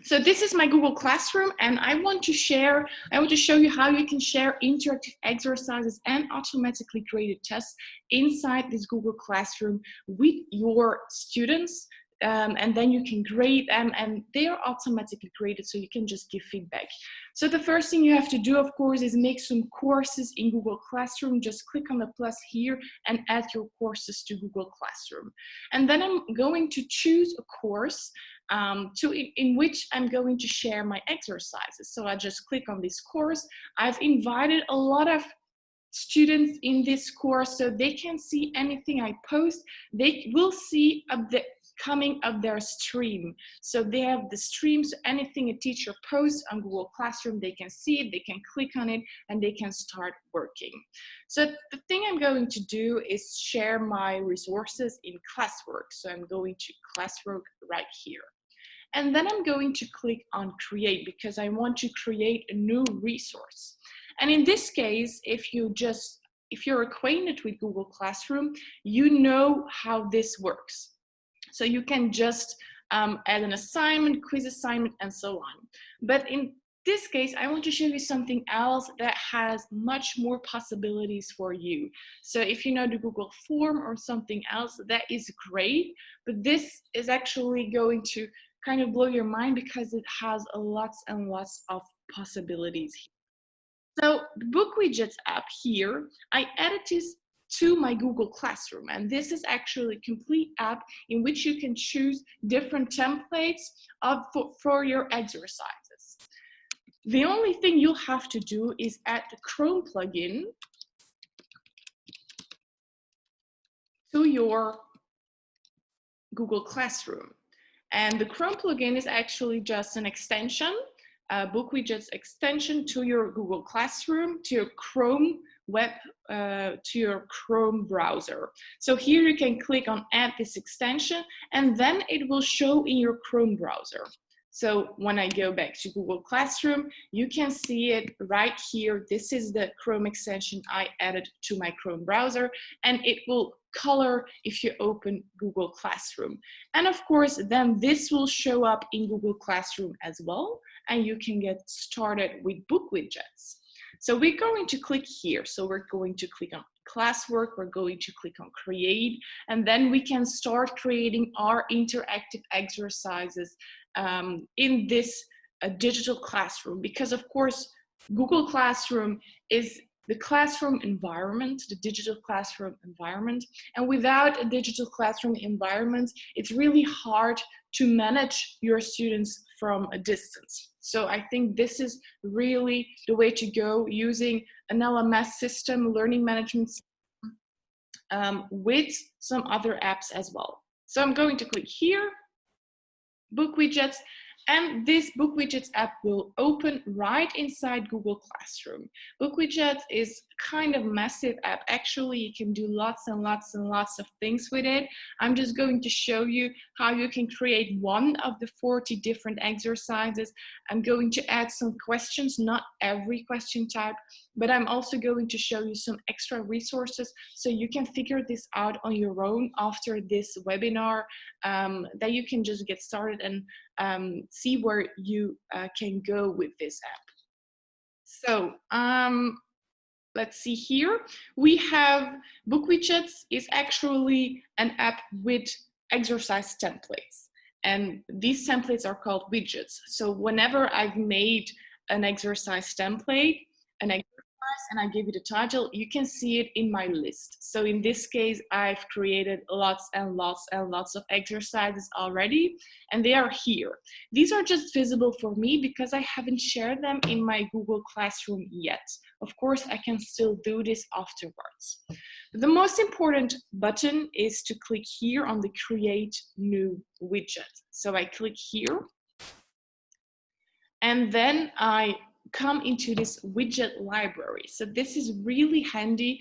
So this is my Google Classroom, and I want to show you how you can share interactive exercises and automatically graded tests inside this Google Classroom with your students. And then you can grade them and they are automatically graded, so you can just give feedback. So the first thing you have to do, of course, is make some courses in Google Classroom. Just click on the plus here and add your courses to Google Classroom. And then I'm going to choose a course in which I'm going to share my exercises. So I just click on this course. I've invited a lot of students in this course so they can see anything I post. They will see coming up their stream. So they have the stream, so anything a teacher posts on Google Classroom, they can see it, they can click on it, and they can start working. So the thing I'm going to do is share my resources in classwork. So I'm going to classwork right here. And then I'm going to click on create because I want to create a new resource. And in this case, if you're acquainted with Google Classroom, you know how this works. So you can just add an assignment, quiz assignment, and so on. But in this case, I want to show you something else that has much more possibilities for you. So if you know the Google form or something else, that is great. But this is actually going to kind of blow your mind because it has lots and lots of possibilities. So the BookWidgets app here, I added this to my Google Classroom, and this is actually a complete app in which you can choose different templates for your exercises. The only thing you'll have to do is add the Chrome plugin to your Google Classroom. And the Chrome plugin is actually just an extension, BookWidgets extension to your Google Classroom, to your Chrome to your Chrome browser. So here you can click on add this extension and then it will show in your Chrome browser. So when I go back to Google Classroom, you can see it right here. This is the Chrome extension I added to my Chrome browser, and it will color if you open Google Classroom. And of course, then this will show up in Google Classroom as well, and you can get started with BookWidgets. So we're going to click here. So we're going to click on classwork, we're going to click on create, and then we can start creating our interactive exercises in this digital classroom, because of course Google Classroom is the classroom environment, the digital classroom environment, and without a digital classroom environment, it's really hard to manage your students from a distance. So I think this is really the way to go, using an LMS system, learning management system, with some other apps as well. So I'm going to click here, BookWidgets, and this BookWidgets app will open right inside Google Classroom. BookWidgets is kind of massive app. Actually, you can do lots and lots and lots of things with it. I'm just going to show you how you can create one of the 40 different exercises. I'm going to add some questions, not every question type, but I'm also going to show you some extra resources so you can figure this out on your own after this webinar, that you can just get started and see where you can go with this app. So let's see here. We have BookWidgets is actually an app with exercise templates. And these templates are called widgets. So whenever I've made an exercise template, and I give it a title, you can see it in my list. So in this case, I've created lots and lots and lots of exercises already, and they are here. These are just visible for me because I haven't shared them in my Google Classroom yet. Of course, I can still do this afterwards. The most important button is to click here on the Create New Widget. So I click here, and then I come into this widget library. So this is really handy.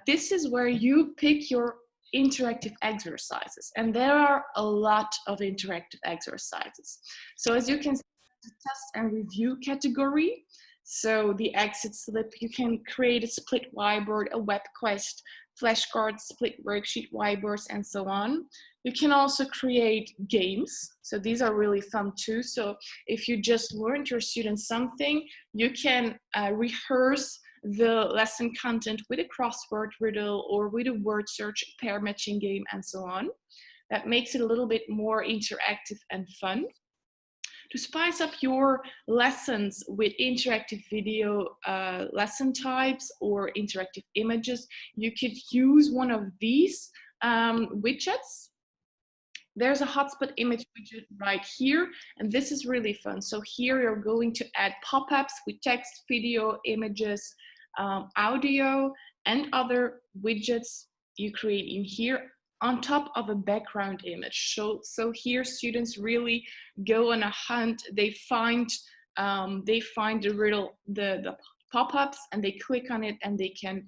This is where you pick your interactive exercises, and there are a lot of interactive exercises. So as you can see, the test and review category. So the exit slip, you can create a split whiteboard, a web quest, flashcards, split worksheet, whiteboards, and so on. You can also create games. So these are really fun too. So if you just learned your students something, you can rehearse the lesson content with a crossword riddle or with a word search, pair matching game, and so on. That makes it a little bit more interactive and fun. To spice up your lessons with interactive video lesson types or interactive images, you could use one of these widgets. There's a hotspot image widget right here, and this is really fun. So here you're going to add pop-ups with text, video, images, audio, and other widgets you create in here on top of a background image. So here students really go on a hunt. They find the riddle, the pop-ups, and they click on it, and they can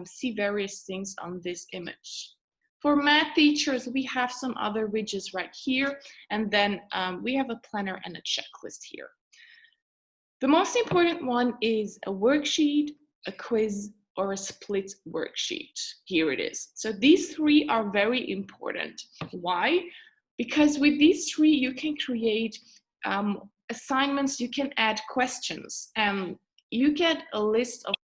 see various things on this image. For math teachers, we have some other widgets right here, and then we have a planner and a checklist here. The most important one is a worksheet, a quiz, or a split worksheet. Here it is. So these three are very important. Why? Because with these three, you can create assignments, you can add questions. You get a list of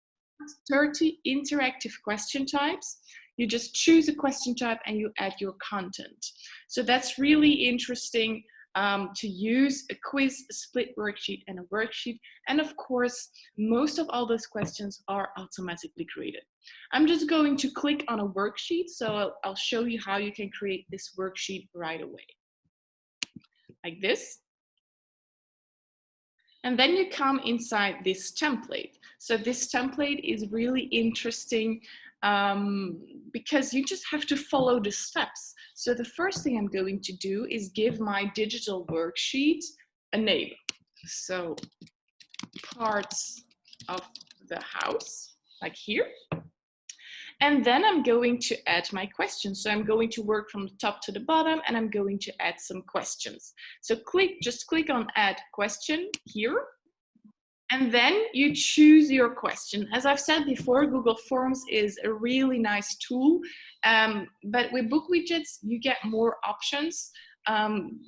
30 interactive question types. You just choose a question type and you add your content. So that's really interesting to use a quiz, a split worksheet, and a worksheet. And of course, most of all those questions are automatically created. I'm just going to click on a worksheet, so I'll show you how you can create this worksheet right away. Like this. And then you come inside this template. So this template is really interesting because you just have to follow the steps. So the first thing I'm going to do is give my digital worksheet a name. So parts of the house, like here. And then I'm going to add my questions. So I'm going to work from the top to the bottom, and I'm going to add some questions. So just click on add question here. And then you choose your question. As I've said before, Google Forms is a really nice tool. But with BookWidgets, you get more options.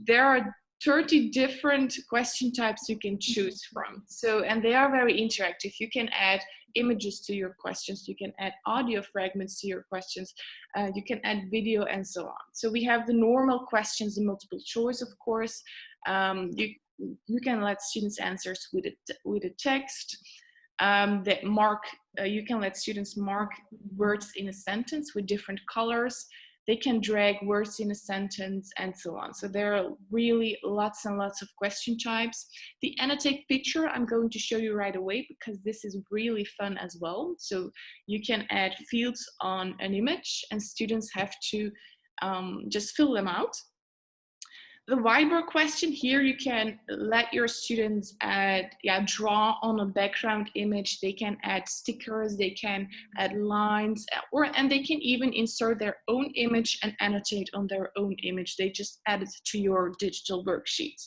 There are 30 different question types you can choose from. So, and they are very interactive. You can add images to your questions. You can add audio fragments to your questions. You can add video and so on. So we have the normal questions, the multiple choice, of course. You can let students answer with a text that you can let students mark words in a sentence with different colors. They can drag words in a sentence and so on. So there are really lots and lots of question types. The annotate picture I'm going to show you right away because this is really fun as well. So you can add fields on an image and students have to just fill them out. The whiteboard question here, you can let your students draw on a background image. They can add stickers, they can add lines, and they can even insert their own image and annotate on their own image. They just add it to your digital worksheet.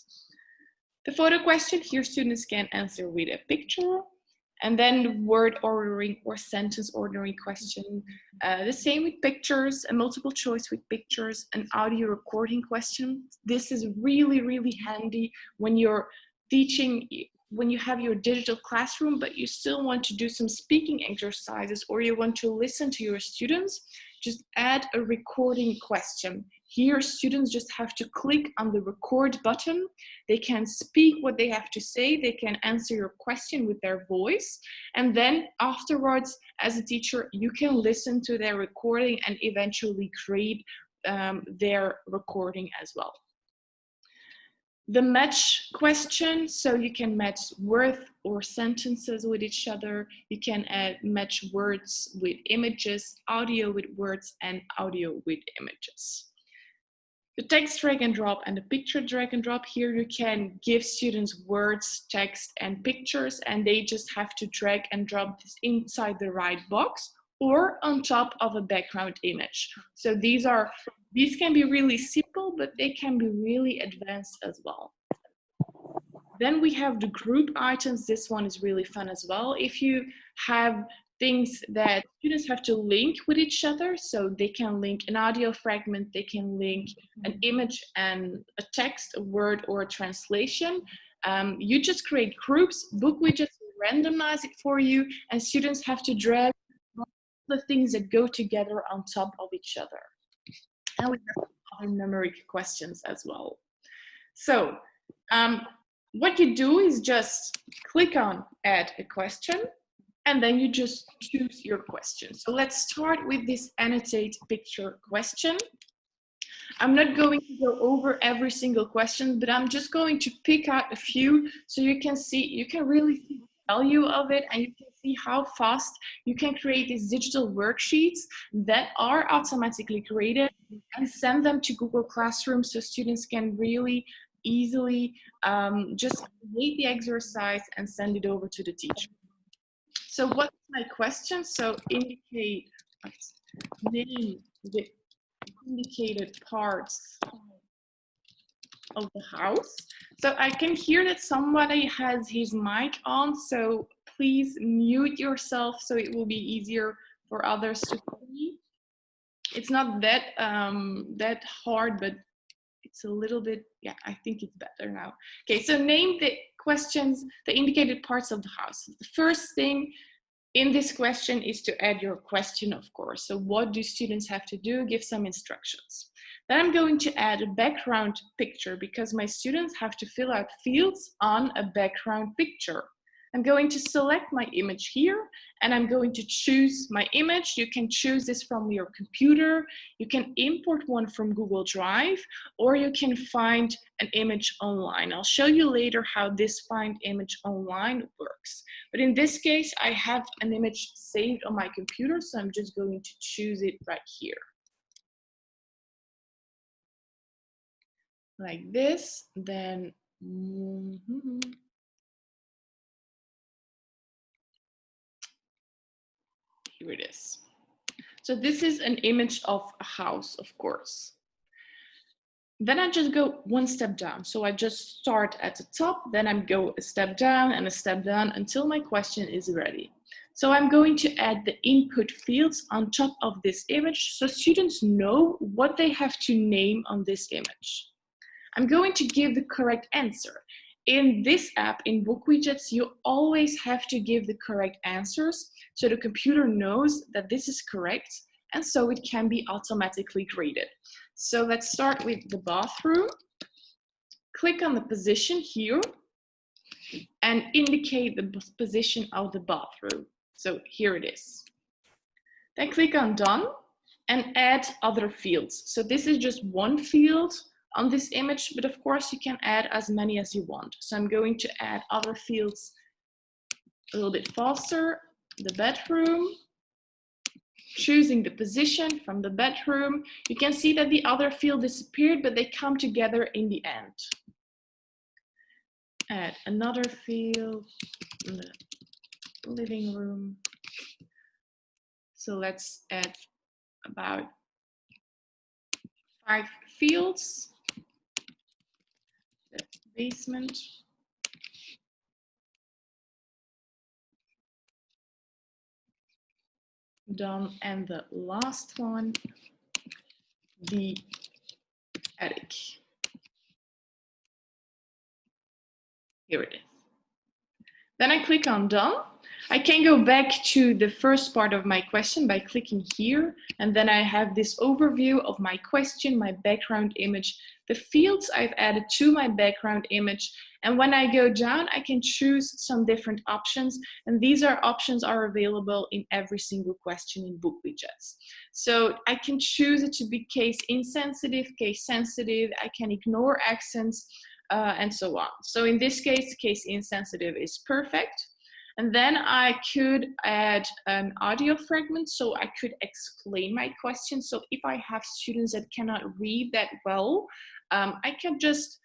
The photo question, here students can answer with a picture. And then word ordering or sentence ordering question. The same with pictures, a multiple choice with pictures, an audio recording question. This is really, really handy when you're teaching, when you have your digital classroom, but you still want to do some speaking exercises or you want to listen to your students, just add a recording question. Here, students just have to click on the record button. They can speak what they have to say. They can answer your question with their voice. And then afterwards, as a teacher, you can listen to their recording and eventually create their recording as well. The match question, so you can match words or sentences with each other. You can match words with images, audio with words, and audio with images. The text drag and drop and the picture drag and drop, here you can give students words, text, and pictures, and they just have to drag and drop this inside the right box or on top of a background image. So these can be really simple, but they can be really advanced as well. Then we have the group items. This one is really fun as well. If you have things that students have to link with each other. So they can link an audio fragment, they can link an image and a text, a word, or a translation. You just create groups, BookWidgets will randomize it for you, and students have to drag the things that go together on top of each other. And we have other numeric questions as well. So what you do is just click on add a question, and then you just choose your question. So let's start with this annotate picture question. I'm not going to go over every single question, but I'm just going to pick out a few so you can see, you can really see the value of it, and you can see how fast you can create these digital worksheets that are automatically created and send them to Google Classroom so students can really easily just create the exercise and send it over to the teacher. So what's my question? So indicate, name the indicated parts of the house. So I can hear that somebody has his mic on, so please mute yourself so it will be easier for others to see. It's not that that hard, but it's a little bit, yeah, I think it's better now. Okay, so name the questions, the indicated parts of the house. The first thing in this question is to add your question, of course. So what do students have to do? Give some instructions. Then I'm going to add a background picture because my students have to fill out fields on a background picture. I'm going to select my image here and I'm going to choose my image. You can choose this from your computer. You can import one from Google Drive, or you can find an image online. I'll show you later how this find image online works. But in this case, I have an image saved on my computer, so I'm just going to choose it right here. Like this, then here it is. So this is an image of a house, of course. Then I just go one step down. So I just start at the top, then I go a step down and a step down until my question is ready. So I'm going to add the input fields on top of this image so students know what they have to name on this image. I'm going to give the correct answer. In this app, in BookWidgets, you always have to give the correct answers so the computer knows that this is correct, and so it can be automatically graded. So let's start with the bathroom. Click on the position here and indicate the position of the bathroom. So here it is. Then click on done and add other fields. So this is just one field on this image, but of course you can add as many as you want. So I'm going to add other fields a little bit faster. The bedroom, choosing the position from the bedroom. You can see that the other field disappeared, but they come together in the end. Add another field in the living room. So let's add about 5 fields. The basement. Done. And the last one, the attic. Here it is. Then I click on done. I can go back to the first part of my question by clicking here, and then I have this overview of my question, my background image, the fields I've added to my background image, and when I go down, I can choose some different options, and these options are available in every single question in BookWidgets. So I can choose it to be case insensitive, case sensitive, I can ignore accents, and so on. So in this case insensitive is perfect. And then I could add an audio fragment, so I could explain my question. So if I have students that cannot read that well, I can just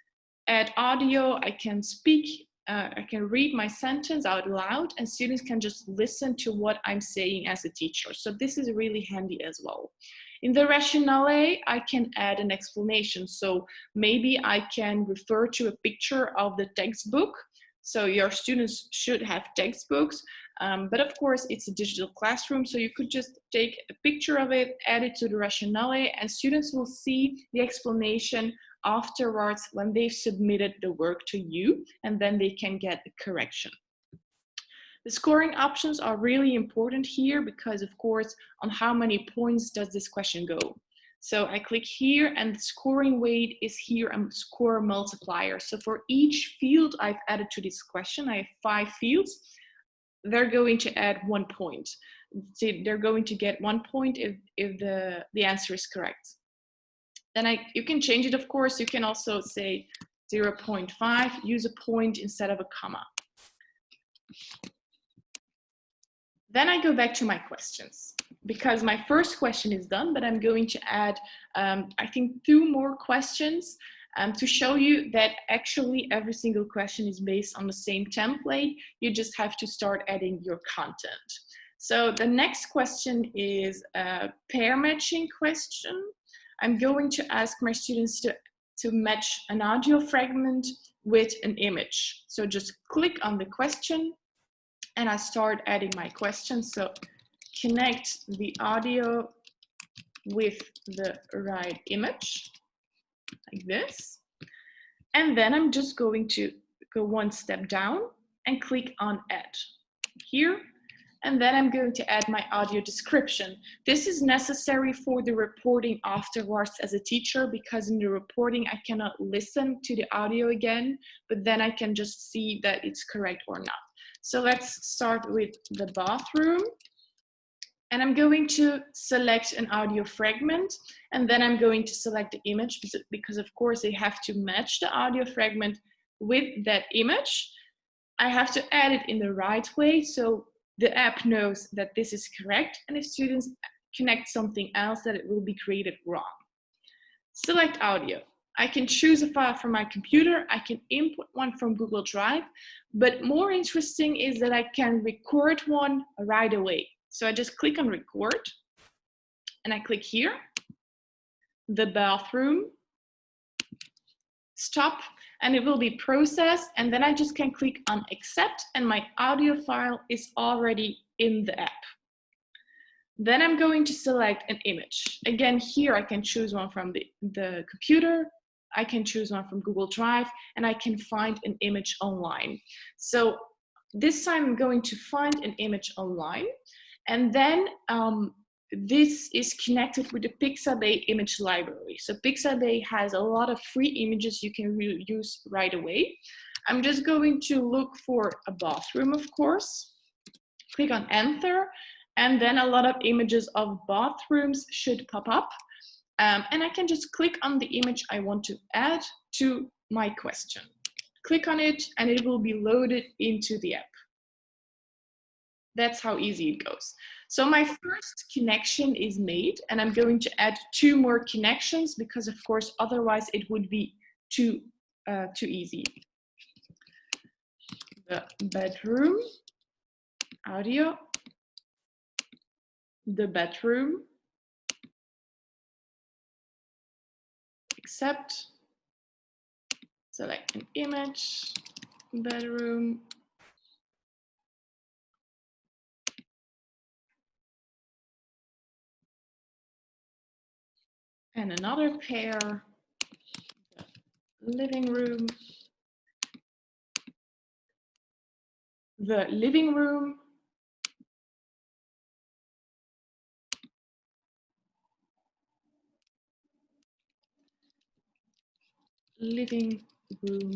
add audio, I can speak, I can read my sentence out loud, and students can just listen to what I'm saying as a teacher. So this is really handy as well. In the rationale, I can add an explanation. So maybe I can refer to a picture of the textbook So your students should have textbooks, but of course it's a digital classroom, so you could just take a picture of it, add it to the rationale, and students will see the explanation afterwards when they've submitted the work to you, and then they can get a correction. The scoring options are really important here because, of course, on how many points does this question go. So I click here and the scoring weight is here a score multiplier. So for each field I've added to this question, I have 5 fields, they're going to add 1 point. So they're going to get 1 point if the answer is correct. Then you can change it, of course. You can also say 0.5, use a point instead of a comma. Then I go back to my questions because my first question is done, but I'm going to add, I think, 2 more questions to show you that actually every single question is based on the same template. You just have to start adding your content. So the next question is a pair matching question. I'm going to ask my students to match an audio fragment with an image. So just click on the question and I start adding my questions. So connect the audio with the right image, like this. And then I'm just going to go 1 step down and click on add here. And then I'm going to add my audio description. This is necessary for the reporting afterwards as a teacher, because in the reporting, I cannot listen to the audio again, but then I can just see that it's correct or not. So let's start with the bathroom. And I'm going to select an audio fragment, and then I'm going to select the image because of course they have to match the audio fragment with that image. I have to add it in the right way so the app knows that this is correct, and if students connect something else, that it will be created wrong. Select audio. I can choose a file from my computer, I can input one from Google Drive, but more interesting is that I can record one right away. So I just click on record, and I click here, the bathroom, stop, and it will be processed, and then I just can click on accept, and my audio file is already in the app. Then I'm going to select an image. Again, here I can choose one from the computer, I can choose one from Google Drive, and I can find an image online. So this time I'm going to find an image online, and then this is connected with the Pixabay image library. So Pixabay has a lot of free images you can use right away. I'm just going to look for a bathroom, of course. Click on enter, and then a lot of images of bathrooms should pop up. And I can just click on the image I want to add to my question. Click on it, and it will be loaded into the app. That's how easy it goes. So my first connection is made, and I'm going to add 2 more connections because, of course, otherwise it would be too easy. The bedroom, audio, the bedroom, accept, select an image, bedroom, and another pair, the living room, the living room, living room,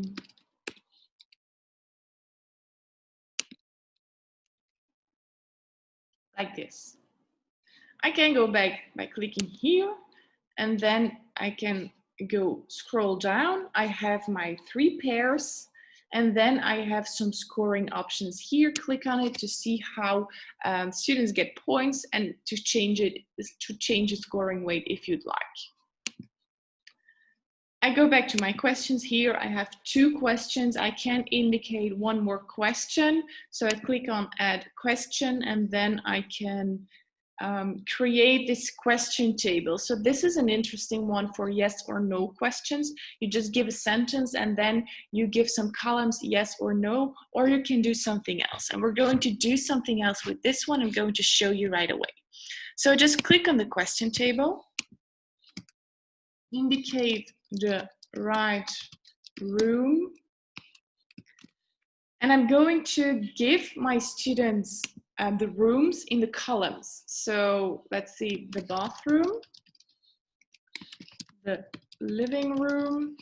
like this. I can go back by clicking here, and then I can go scroll down. I have my 3 pairs, and then I have some scoring options here. Click on it to see how students get points and to change the scoring weight if you'd like. I go back to my questions here. I have 2 questions. I can indicate 1 more question. So I click on add question, and then I can create this question table. So this is an interesting one for yes or no questions. You just give a sentence and then you give some columns, yes or no, or you can do something else. And we're going to do something else with this one. I'm going to show you right away. So just click on the question table, indicate the right room, and I'm going to give my students the rooms in the columns. So let's see, the bathroom, the living room,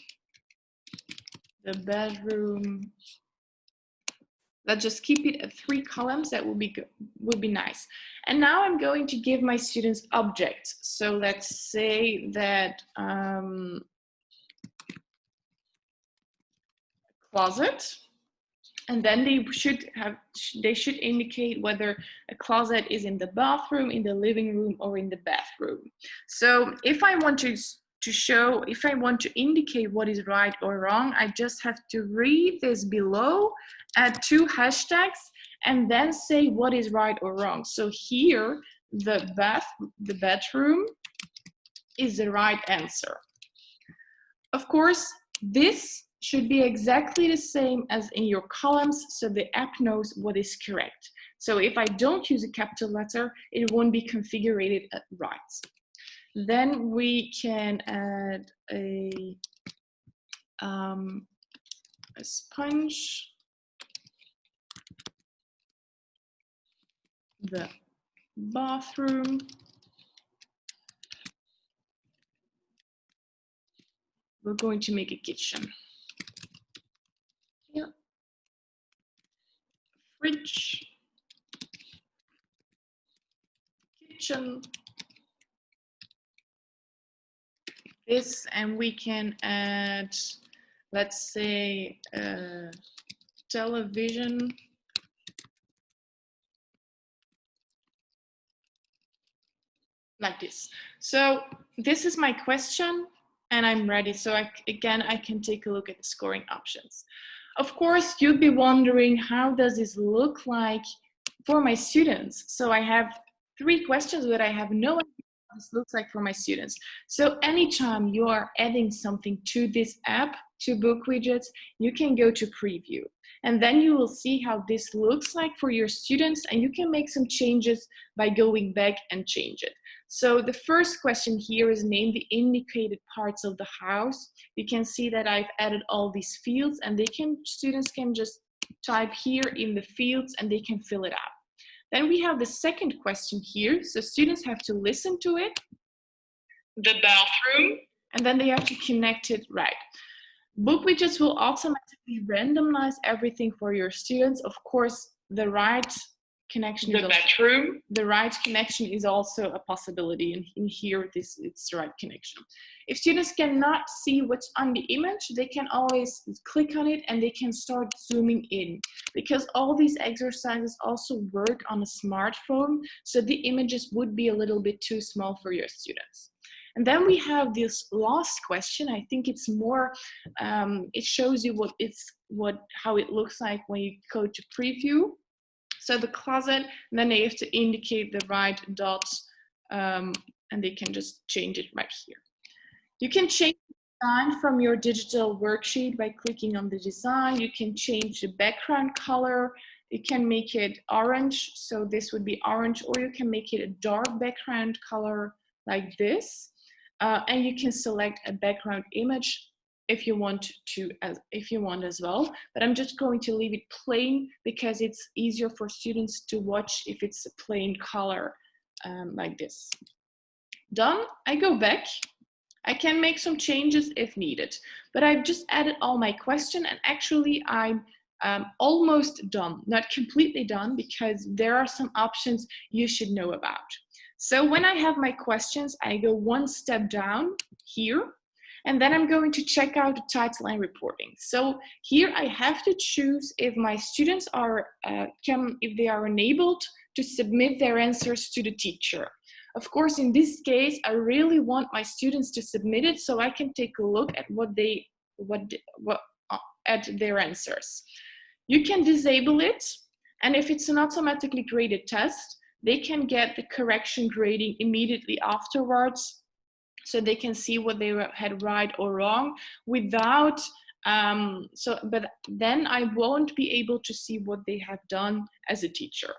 the bedroom. Let's just keep it at 3 columns. That would be good, would be nice. And now I'm going to give my students objects. So let's say that closet. And then they should indicate whether a closet is in the bathroom, in the living room, or in the bathroom. So if I want if I want to indicate what is right or wrong, I just have to read this below, add 2 hashtags, and then say what is right or wrong. So here, the bedroom is the right answer. Of course, this should be exactly the same as in your columns, so the app knows what is correct. So if I don't use a capital letter, it won't be configured right. Then we can add a sponge, the bathroom, we're going to make a kitchen. Yeah. Fridge, kitchen, this, and we can add, let's say, television, like this. So this is my question and I'm ready. So again, I can take a look at the scoring options. Of course, you'd be wondering, how does this look like for my students? So I have 3 questions, but I have no idea what this looks like for my students. So anytime you are adding something to this app, to BookWidgets, you can go to preview. And then you will see how this looks like for your students, and you can make some changes by going back and change it. So the first question here is name the indicated parts of the house. You can see that I've added all these fields, and students can just type here in the fields and they can fill it out. Then we have the second question here. So students have to listen to it, the bathroom, and then they have to connect it right. BookWidgets will automatically randomize everything for your students. Of course, the right connection, the right connection is also a possibility, and in here it's the right connection. If students cannot see what's on the image, they can always click on it and they can start zooming in, because all these exercises also work on a smartphone, so the images would be a little bit too small for your students. And then we have this last question. I think it's more, it shows you how it looks like when you go to preview. So the closet, and then they have to indicate the right dots, and they can just change it right here. You can change the design from your digital worksheet by clicking on the design. You can change the background color. You can make it orange, so this would be orange, or you can make it a dark background color like this. And you can select a background image if you want as well, but I'm just going to leave it plain because it's easier for students to watch if it's a plain color like this. Done. I go back. I can make some changes if needed, but I've just added all my questions, and actually I'm almost done, not completely done, because there are some options you should know about. So when I have my questions, I go one step down here, and then I'm going to check out the title and reporting. So here I have to choose if my students are, if they are enabled to submit their answers to the teacher. Of course, in this case, I really want my students to submit it so I can take a look at at their answers. You can disable it, and if it's an automatically graded test, they can get the correction grading immediately afterwards, so they can see what they had right or wrong without, but then I won't be able to see what they have done as a teacher.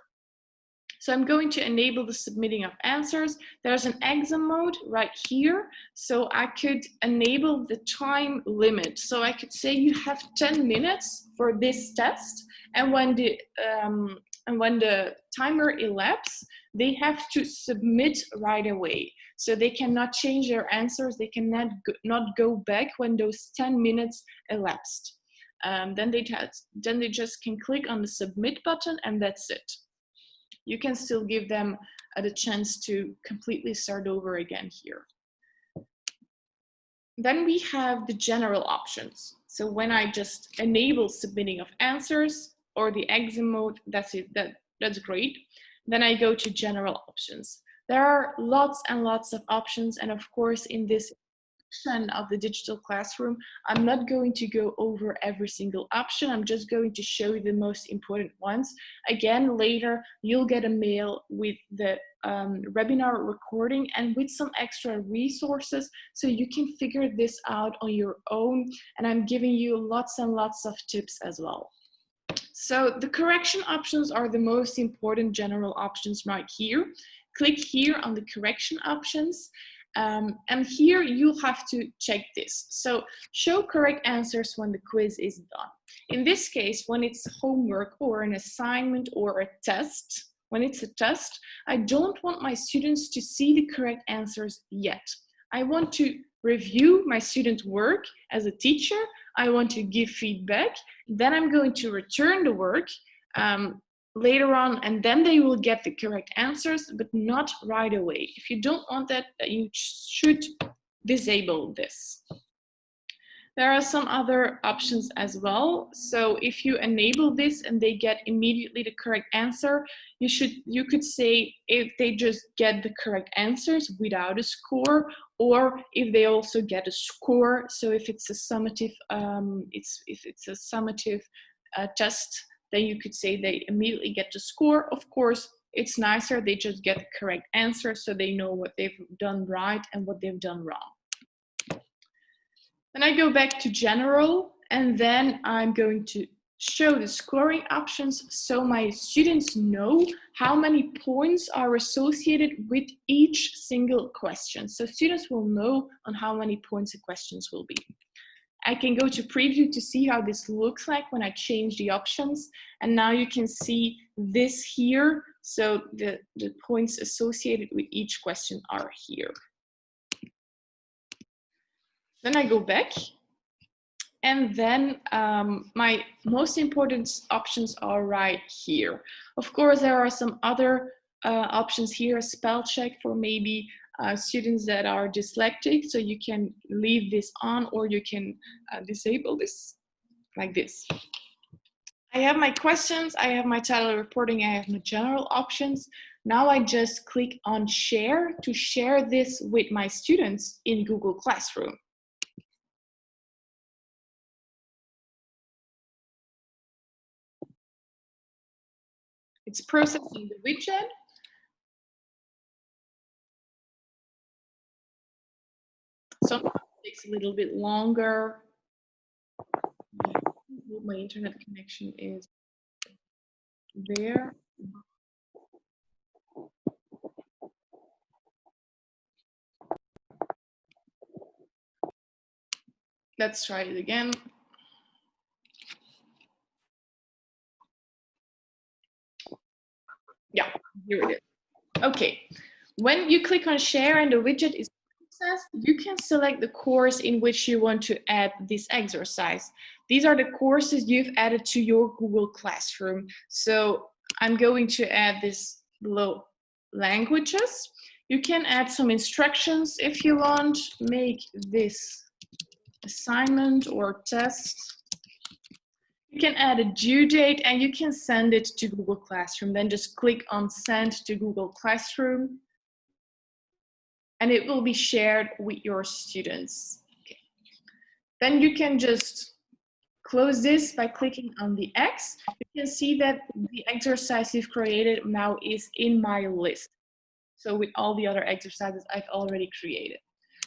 So I'm going to enable the submitting of answers. There's an exam mode right here. So I could enable the time limit. So I could say you have 10 minutes for this test. And when the timer elapses, they have to submit right away. So they cannot change their answers. They cannot go back when those 10 minutes elapsed. Then they just can click on the submit button, and that's it. You can still give them the chance to completely start over again here. Then we have the general options. So when I just enable submitting of answers or the exam mode, that's it. That's great. Then I go to general options. There are lots and lots of options, and of course in this of the digital classroom, I'm not going to go over every single option. I'm just going to show you the most important ones. Again, later you'll get a mail with the webinar recording and with some extra resources, so you can figure this out on your own. And I'm giving you lots and lots of tips as well. So the correction options are the most important general options right here. Click here on the correction options. And here you'll have to check this. So show correct answers when the quiz is done. In this case, when it's homework or an assignment or a test, when it's a test, I don't want my students to see the correct answers yet. I want to review my student work as a teacher. I want to give feedback. Then I'm going to return the work later on, and then they will get the correct answers, but not right away. If you don't want that, you should disable this. There are some other options as well. So if you enable this and they get immediately the correct answer, you could say if they just get the correct answers without a score, or if they also get a score. So if it's a summative, test, then you could say they immediately get the score. Of course, it's nicer they just get the correct answer, so they know what they've done right and what they've done wrong. Then I go back to general, and then I'm going to show the scoring options so my students know how many points are associated with each single question. So students will know on how many points the questions will be. I can go to preview to see how this looks like when I change the options. And now you can see this here. So the points associated with each question are here. Then I go back. And then my most important options are right here. Of course, there are some other options here, a spell check for maybe students that are dyslexic. So you can leave this on, or you can disable this like this. I have my questions, I have my title reporting, I have my general options. Now I just click on share to share this with my students in Google Classroom. It's processing the widget. Sometimes it takes a little bit longer. My internet connection is there. Let's try it again. Yeah, here it is. Okay, when you click on share and the widget is processed, you can select the course in which you want to add this exercise. These are the courses you've added to your Google Classroom. So I'm going to add this below languages. You can add some instructions if you want. Make this assignment or test. You can add a due date and you can send it to Google Classroom. Then just click on send to Google Classroom and it will be shared with your students. Okay. Then you can just close this by clicking on the X. You can see that the exercise you've created now is in my list. So with all the other exercises I've already created.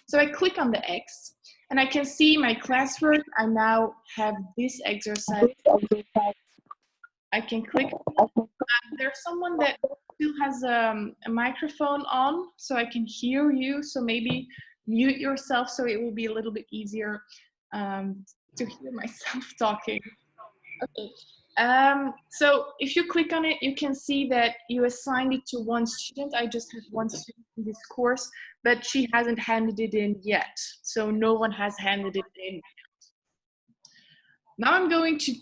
So I click on the X and I can see my classwork. I now have this exercise. I can click. There's someone that still has a microphone on, so I can hear you. So maybe mute yourself so it will be a little bit easier to hear myself talking. Okay. So if you click on it, you can see that you assigned it to one student. I just have one student in this course, but she hasn't handed it in yet. So no one has handed it in. Now I'm going to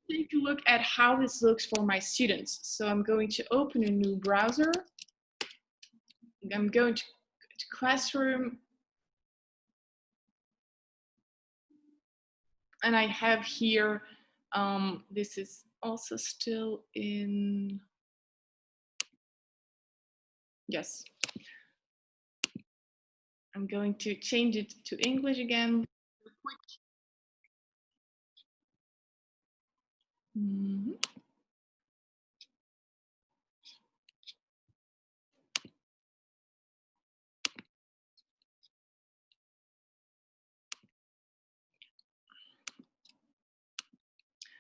take a look at how this looks for my students. So I'm going to open a new browser. I'm going to Classroom. And I have here, this is also still in, yes. I'm going to change it to English again. Mm-hmm.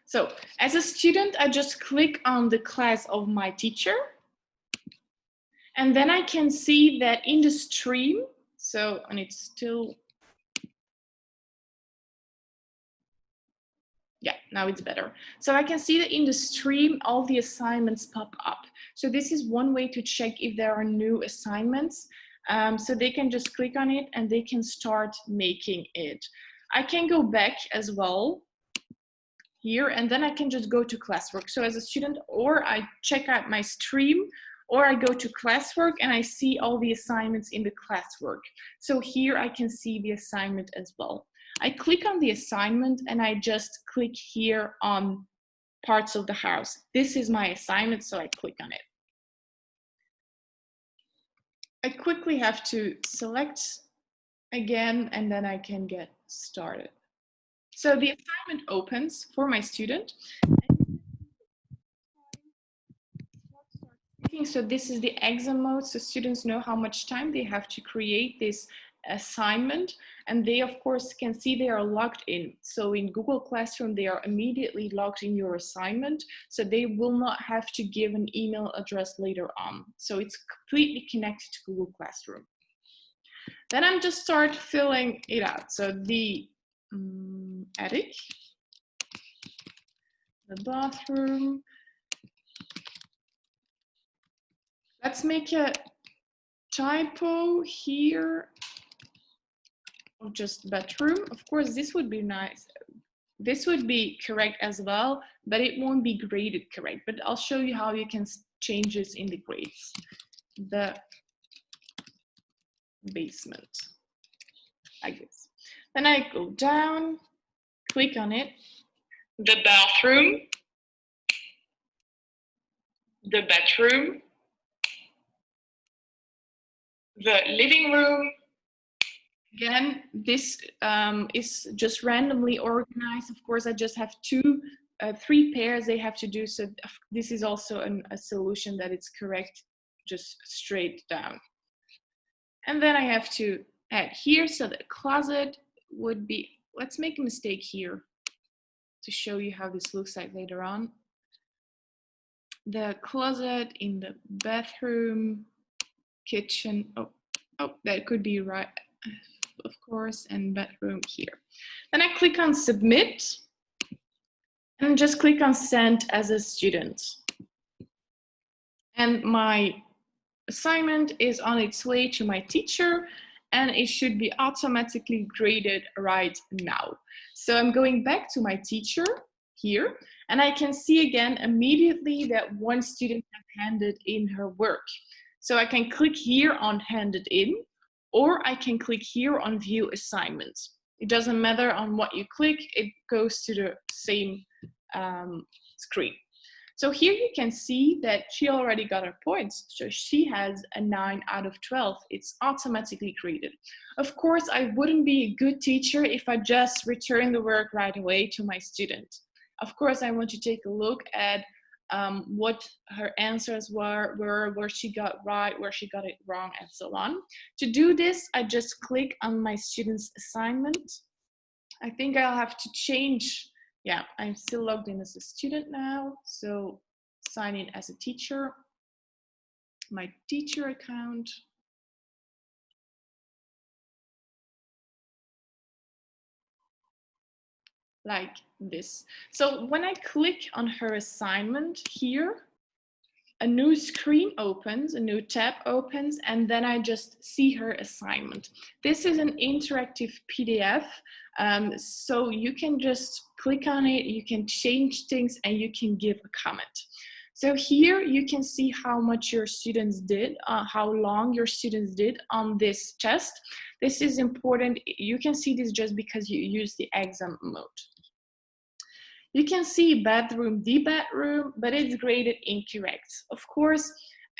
So as a student, I just click on the class of my teacher. And then I can see that in the stream, so, and it's still, yeah, now it's better. So I can see that in the stream, all the assignments pop up. So this is one way to check if there are new assignments. So they can just click on it and they can start making it. I can go back as well here, and then I can just go to classwork. So as a student, or I check out my stream, or I go to classwork and I see all the assignments in the classwork. So here I can see the assignment as well. I click on the assignment and I just click here on parts of the house. This is my assignment, so I click on it. I quickly have to select again, and then I can get started. So the assignment opens for my student. So this is the exam mode, so students know how much time they have to create this assignment, and they of course can see they are logged in. So in Google Classroom, they are immediately logged in your assignment, so they will not have to give an email address later on. So it's completely connected to Google Classroom. Then I'm just start filling it out. So the attic, the bathroom. Let's make a typo here of just bedroom. Of course, this would be nice. This would be correct as well, but it won't be graded correct. But I'll show you how you can change this in the grades. The basement, like this. Then I go down, click on it. The bathroom, the bedroom, the living room. Again, this is just randomly organized. Of course, I just have three pairs they have to do. So this is also a solution that it's correct, just straight down. And then I have to add here. So the closet would be, let's make a mistake here to show you how this looks like later on. The closet in the bathroom, kitchen. Oh, that could be right, of course, and bedroom here. Then I click on submit and just click on send as a student. And my assignment is on its way to my teacher, and it should be automatically graded right now. So I'm going back to my teacher here, and I can see again immediately that one student has handed in her work. So I can click here on handed in, or I can click here on view assignments. It doesn't matter on what you click, it goes to the same screen. So here you can see that she already got her points. So she has a 9 out of 12. It's automatically graded. Of course, I wouldn't be a good teacher if I just return the work right away to my student. Of course, I want to take a look at what her answers were, where she got right, where she got it wrong, and so on. To do this, I just click on my student's assignment. I think I'll have to change. Yeah, I'm still logged in as a student now. So sign in as a teacher, my teacher account. Like this. So when I click on her assignment here, a new screen opens, a new tab opens, and then I just see her assignment. This is an interactive PDF, so you can just click on it, you can change things, and you can give a comment. So here you can see how much your students did, how long your students did on this test. This is important. You can see this just because you use the exam mode. You can see bedroom, the bedroom, but it's graded incorrect. Of course,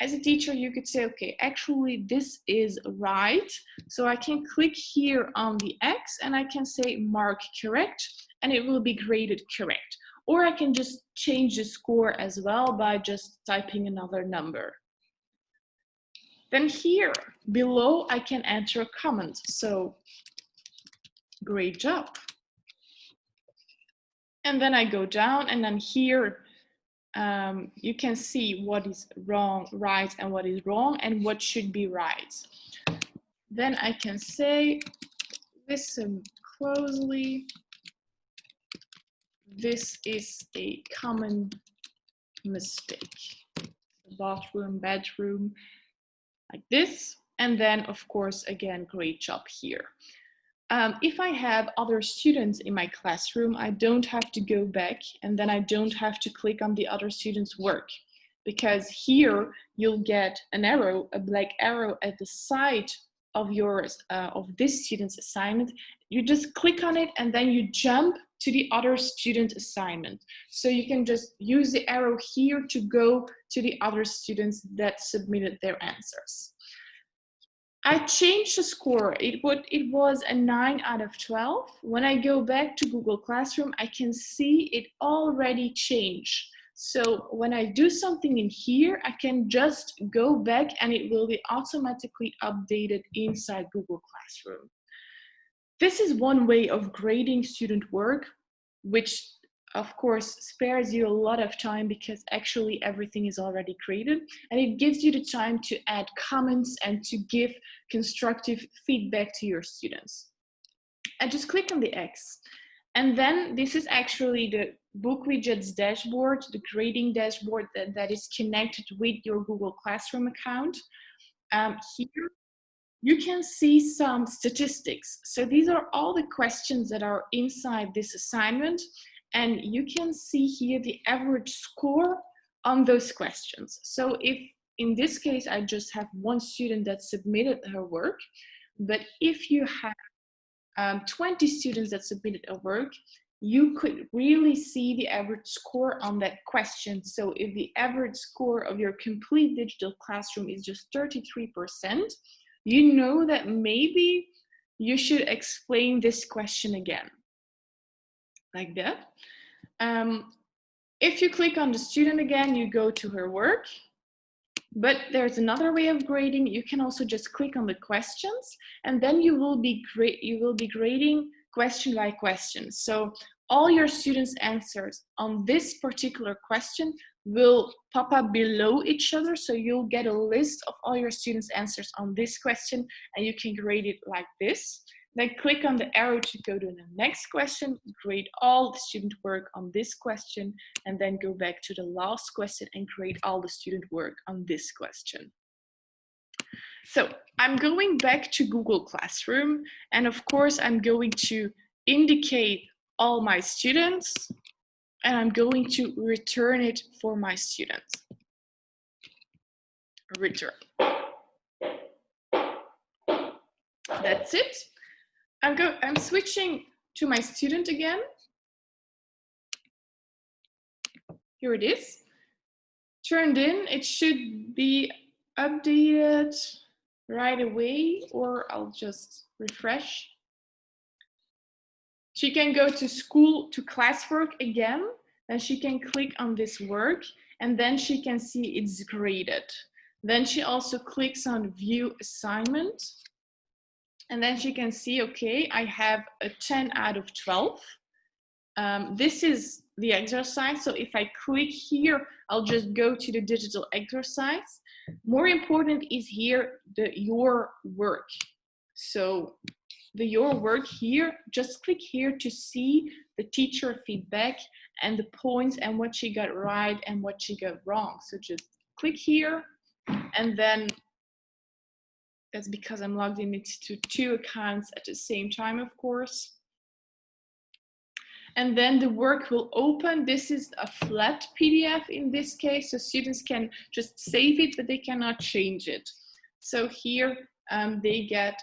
as a teacher, you could say, okay, actually this is right. So I can click here on the X and I can say mark correct, and it will be graded correct. Or I can just change the score as well by just typing another number. Then here below, I can enter a comment. So great job. And then I go down, and then here you can see what is wrong, right, and what is wrong, and what should be right. Then I can say, listen closely. This is a common mistake. Bathroom, bedroom, like this. And then, of course, again, great job here. If I have other students in my classroom, I don't have to go back, and then I don't have to click on the other students' work, because here you'll get an arrow, a black arrow at the side of yours, of this student's assignment. You just click on it and then you jump to the other student assignment. So you can just use the arrow here to go to the other students that submitted their answers. I changed the score. It was a 9 out of 12. When I go back to Google Classroom, I can see it already changed. So when I do something in here, I can just go back and it will be automatically updated inside Google Classroom. This is one way of grading student work, which of course spares you a lot of time because actually everything is already graded, and it gives you the time to add comments and to give constructive feedback to your students. I just click on the X, and then this is actually the BookWidgets dashboard, the grading dashboard that is connected with your Google Classroom account. Here you can see some statistics. So these are all the questions that are inside this assignment, and you can see here the average score on those questions. So if in this case, I just have one student that submitted her work, but if you have 20 students that submitted a work, you could really see the average score on that question. So if the average score of your complete digital classroom is just 33%, you know that maybe you should explain this question again, like that. If you click on the student again, you go to her work, but there's another way of grading. You can also just click on the questions, and then you will be grading question by question. So all your students' answers on this particular question will pop up below each other. So you'll get a list of all your students' answers on this question, and you can grade it like this. Then click on the arrow to go to the next question, grade all the student work on this question, and then go back to the last question and grade all the student work on this question. So I'm going back to Google Classroom, and of course I'm going to indicate all my students, and I'm going to return it for my students. Return. That's it. I'm switching to my student again. Here it is. turned in. It should be updated right away, or I'll just refresh. She can go to school to classwork again, then she can click on this work, and then she can see it's graded. Then she also clicks on view assignment, and then she can see, okay, I have a 10 out of 12. This is the exercise. So if I click here, I'll just go to the digital exercise. More important is here the your work. So the your work here, just click here to see the teacher feedback and the points and what she got right and what she got wrong. So just click here, and then that's because I'm logged in to 2 accounts at the same time, of course. And then the work will open. This is a flat PDF in this case, so students can just save it, but they cannot change it. So here they get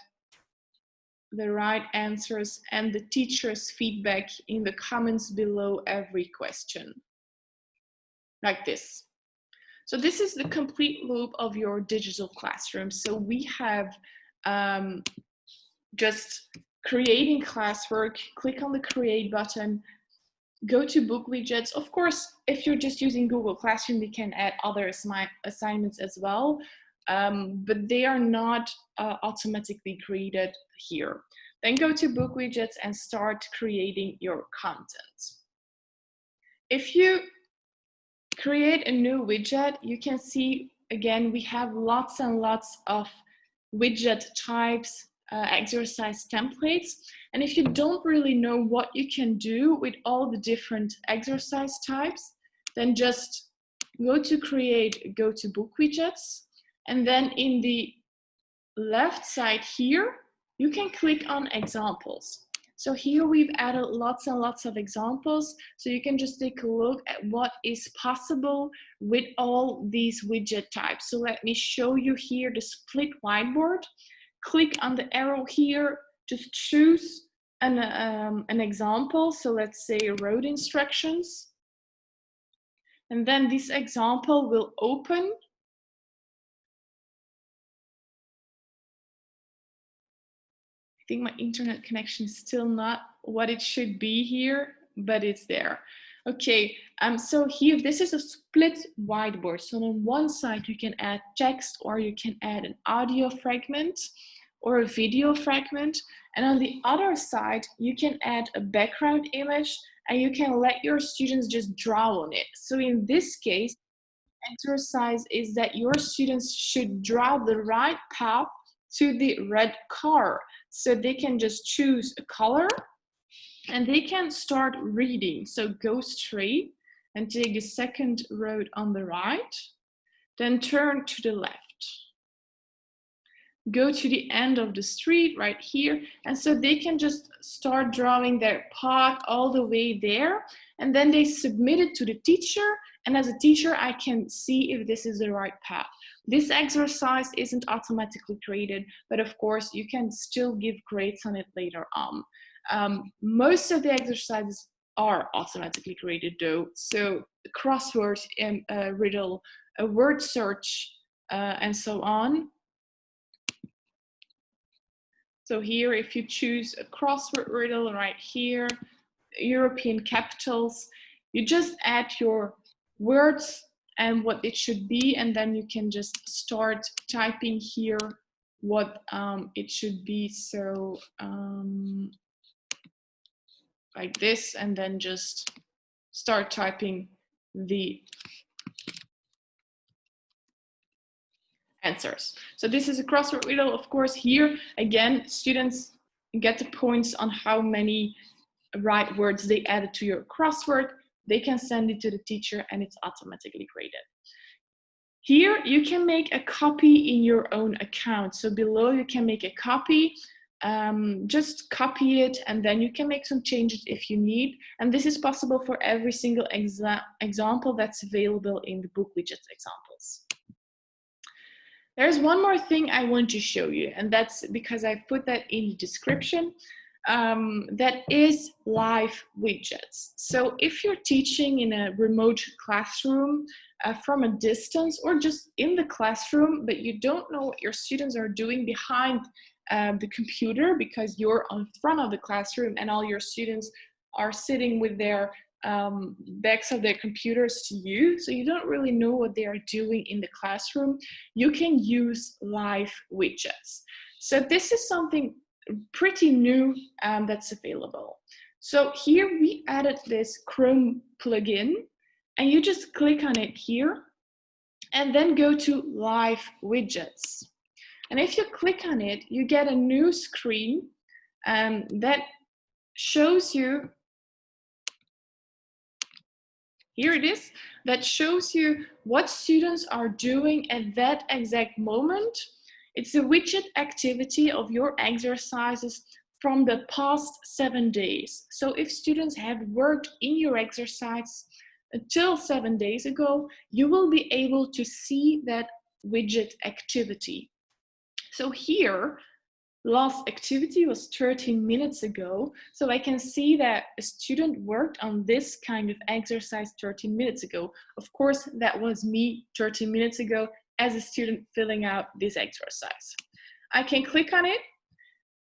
the right answers and the teacher's feedback in the comments below every question, like this. So this is the complete loop of your digital classroom. So we have just creating classwork, click on the create button, go to BookWidgets. Of course, if you're just using Google Classroom, you can add other assignments as well, but they are not automatically graded here. Then go to BookWidgets and start creating your content. If you create a new widget, you can see, again, we have lots and lots of widget types, exercise templates. And if you don't really know what you can do with all the different exercise types, then just go to create, go to BookWidgets, and then in the left side here, you can click on examples. So here we've added lots and lots of examples, so you can just take a look at what is possible with all these widget types. So let me show you here the split whiteboard. Click on the arrow here, just choose an example. So let's say road instructions. And then this example will open. I think my internet connection is still not what it should be here, but it's there. Okay, so here, this is a split whiteboard. So on one side, you can add text, or you can add an audio fragment or a video fragment. And on the other side, you can add a background image, and you can let your students just draw on it. So in this case, exercise is that your students should draw the right path to the red car. So they can just choose a color and they can start reading. So go straight and take the second road on the right, then turn to the left. Go to the end of the street right here. And so they can just start drawing their path all the way there. And then they submit it to the teacher. And as a teacher, I can see if this is the right path. This exercise isn't automatically graded, but of course you can still give grades on it later on. Most of the exercises are automatically graded though. So crossword, riddle, a word search, and so on. So here, if you choose a crossword riddle right here, European capitals, you just add your words and what it should be, and then you can just start typing here what it should be. So like this, and then just start typing the answers. So this is a crossword riddle. Of course, here again, students get the points on how many right words they added to your crossword. They can send it to the teacher and it's automatically graded. Here you can make a copy in your own account. So below you can make a copy, just copy it, and then you can make some changes if you need. And this is possible for every single example that's available in the BookWidgets examples. There's one more thing I want to show you, and that's because I've put that in the description. that is live widgets. So if you're teaching in a remote classroom from a distance, or just in the classroom, but you don't know what your students are doing behind the computer because you're on front of the classroom and all your students are sitting with their backs of their computers to you, so you don't really know what they are doing in the classroom, you can use live widgets. So this is something pretty new that's available. So here we added this Chrome plugin, and you just click on it here and then go to live widgets. And if you click on it, you get a new screen that shows you, here it is, that shows you what students are doing at that exact moment. It's a widget activity of your exercises from the past 7 days. So if students have worked in your exercise until 7 days ago, you will be able to see that widget activity. So here, last activity was 13 minutes ago. So I can see that a student worked on this kind of exercise 13 minutes ago. Of course, that was me 13 minutes ago as a student filling out this exercise. I can click on it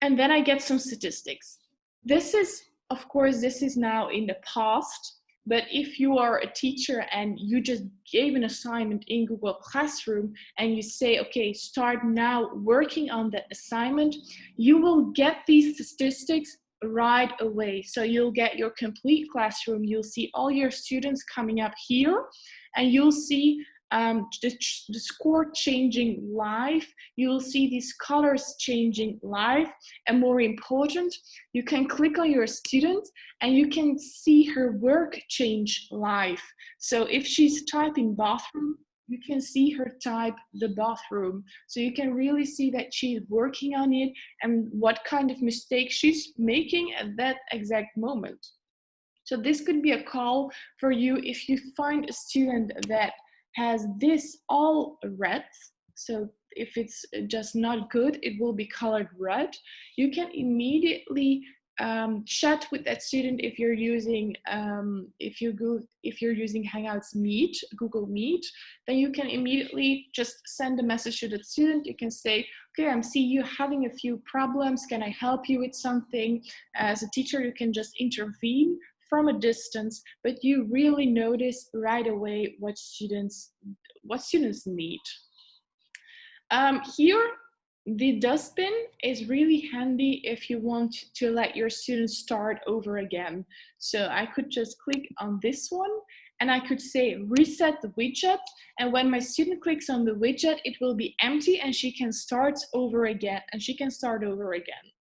and then I get some statistics. This is, of course, this is now in the past. But if you are a teacher and you just gave an assignment in Google Classroom and you say, okay, start now working on that assignment, you will get these statistics right away. So you'll get your complete classroom, you'll see all your students coming up here, and you'll see the score changing live. You'll see these colors changing live, and more important, you can click on your student and you can see her work change live. So if she's typing bathroom, you can see her type the bathroom. So you can really see that she's working on it and what kind of mistakes she's making at that exact moment. So this could be a call for you if you find a student that has this all red. So if it's just not good, it will be colored red. You can immediately chat with that student if you're using Hangouts Meet, Google Meet. Then you can immediately just send a message to the student. You can say, okay, I'm seeing you having a few problems. Can I help you with something? As a teacher, you can just intervene from a distance, but you really notice right away what students need. Here, the dustbin is really handy if you want to let your students start over again. So I could just click on this one and I could say reset the widget, and when my student clicks on the widget, it will be empty and she can start over again,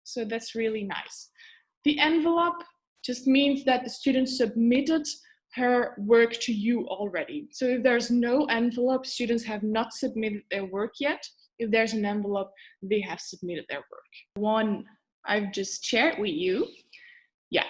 So that's really nice. The envelope just means that the student submitted her work to you already. So if there's no envelope, students have not submitted their work yet. If there's an envelope, they have submitted their work. One I've just shared with you. Yeah,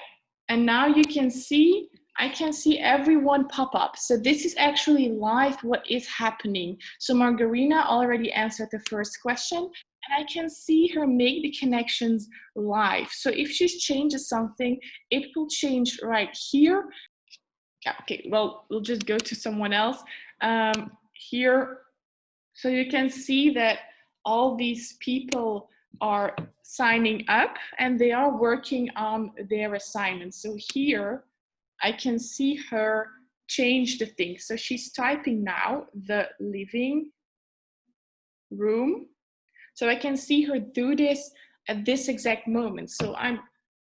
and now you can see, I can see everyone pop up. So this is actually live what is happening. So Margarina already answered the first question, and I can see her make the connections live. So if she changes something, it will change right here. Yeah, okay, well, we'll just go to someone else. Here, so you can see that all these people are signing up and they are working on their assignments. So here, I can see her change the thing. So she's typing now the living room. So I can see her do this at this exact moment. So I'm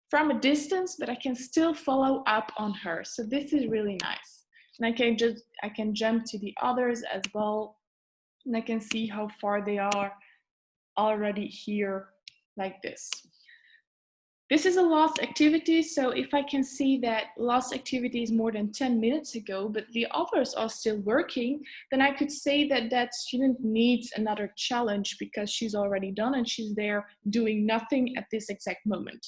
from a distance, but I can still follow up on her. So this is really nice. And I can jump to the others as well. And I can see how far they are already here like this. This is a last activity, so if I can see that last activity is more than 10 minutes ago, but the others are still working, then I could say that that student needs another challenge because she's already done and she's there doing nothing at this exact moment.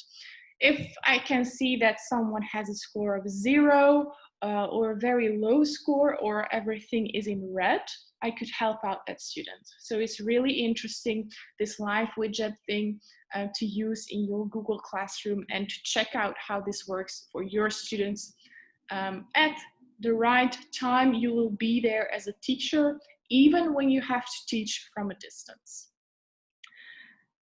If I can see that someone has a score of 0 or a very low score, or everything is in red, I could help out that student. So it's really interesting, this live widget thing, to use in your Google Classroom and to check out how this works for your students. At the right time, you will be there as a teacher, even when you have to teach from a distance.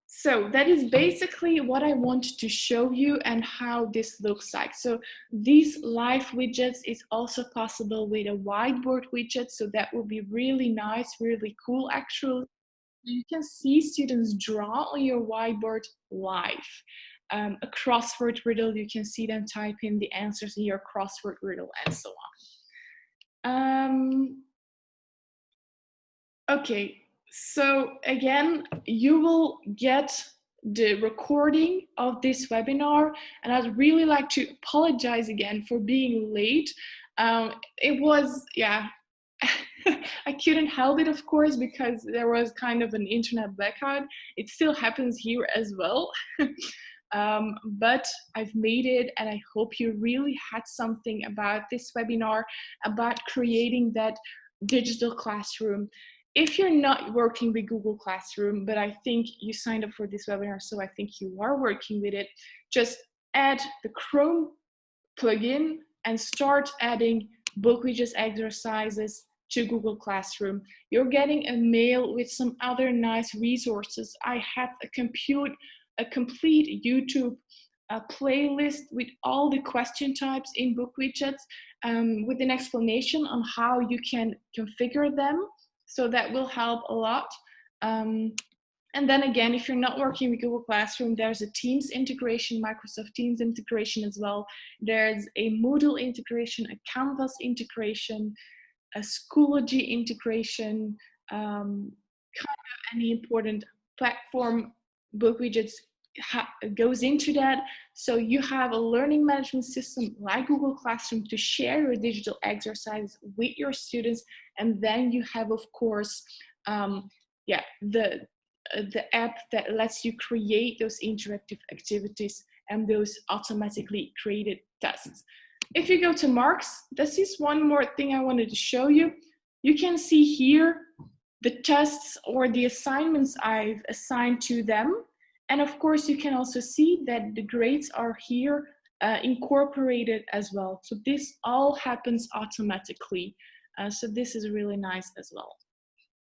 So that is basically what I wanted to show you and how this looks like. So these live widgets is also possible with a whiteboard widget. So that will be really nice, really cool actually. You can see students draw on your whiteboard live. A crossword riddle, you can see them type in the answers in your crossword riddle and so on. Okay, so again, you will get the recording of this webinar, and I'd really like to apologize again for being late. It was, yeah, I couldn't help it, of course, because there was kind of an internet blackout. It still happens here as well. But I've made it, and I hope you really had something about this webinar, about creating that digital classroom. If you're not working with Google Classroom, but I think you signed up for this webinar, so I think you are working with it, just add the Chrome plugin and start adding BookWidgets exercises to Google Classroom. You're getting a mail with some other nice resources. I have a complete YouTube playlist with all the question types in BookWidgets, with an explanation on how you can configure them. So that will help a lot. And then again, if you're not working with Google Classroom, there's a Teams integration, Microsoft Teams integration as well. There's a Moodle integration, a Canvas integration, a Schoology integration, kind of any important platform BookWidgets goes into that. So you have a learning management system like Google Classroom to share your digital exercises with your students. And then you have, of course, the app that lets you create those interactive activities and those automatically created tests. If you go to marks, this is one more thing I wanted to show you. You can see here the tests or the assignments I've assigned to them. And of course, you can also see that the grades are here incorporated as well. So this all happens automatically. So this is really nice as well.